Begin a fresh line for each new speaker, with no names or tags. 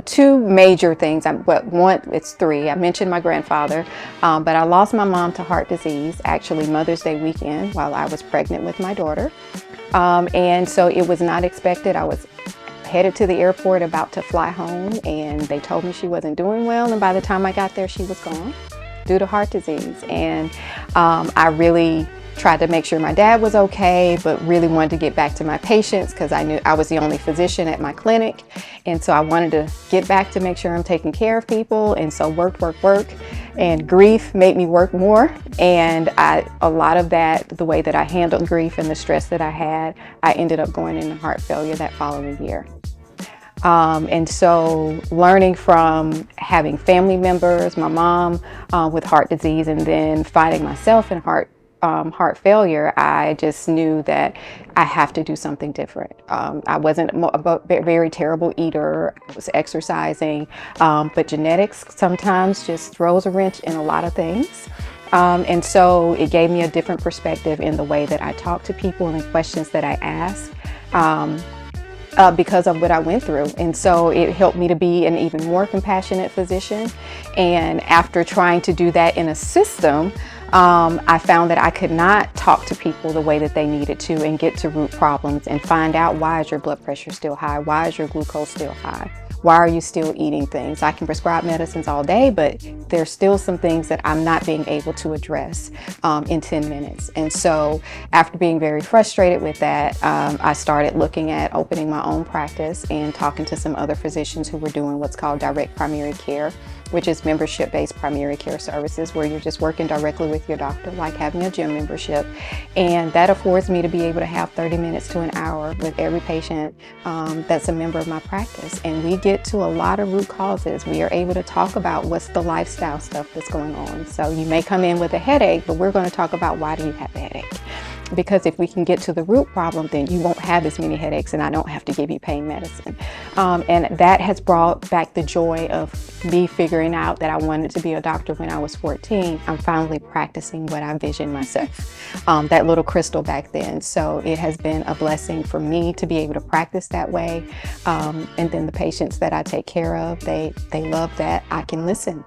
Two major things. It's three. I mentioned my grandfather, but I lost my mom to heart disease, actually Mother's Day weekend while I was pregnant with my daughter. And so it was not expected. I was headed to the airport about to fly home, and they told me she wasn't doing well. And by the time I got there, she was gone due to heart disease. And I really tried to make sure my dad was okay, but really wanted to get back to my patients because I knew I was the only physician at my clinic. And so I wanted to get back to make sure I'm taking care of people. And so work. And grief made me work more. And a lot of that, the way that I handled grief and the stress that I had, I ended up going into heart failure that following year. And so learning from having family members, my mom with heart disease, and then finding myself in heart failure, I just knew that I have to do something different. I wasn't a very terrible eater. I was exercising, but genetics sometimes just throws a wrench in a lot of things. And so it gave me a different perspective in the way that I talk to people and the questions that I ask. Because of what I went through. And so it helped me to be an even more compassionate physician. And after trying to do that in a system, I found that I could not talk to people the way that they needed to and get to root problems and find out, why is your blood pressure still high? Why is your glucose still high? Why are you still eating things? I can prescribe medicines all day, but there's still some things that I'm not being able to address in 10 minutes. And so after being very frustrated with that, I started looking at opening my own practice and talking to some other physicians who were doing what's called direct primary care, which is membership-based primary care services, where you're just working directly with your doctor, like having a gym membership. And that affords me to be able to have 30 minutes to an hour with every patient that's a member of my practice. And we get to a lot of root causes. We are able to talk about what's the lifestyle stuff that's going on. So you may come in with a headache, but we're going to talk about, why do you have a headache? Because if we can get to the root problem, then you won't have as many headaches and I don't have to give you pain medicine. And that has brought back the joy of me figuring out that I wanted to be a doctor when I was 14. I'm finally practicing what I envisioned myself, that little Crystal back then. So it has been a blessing for me to be able to practice that way. And then the patients that I take care of, they love that I can listen.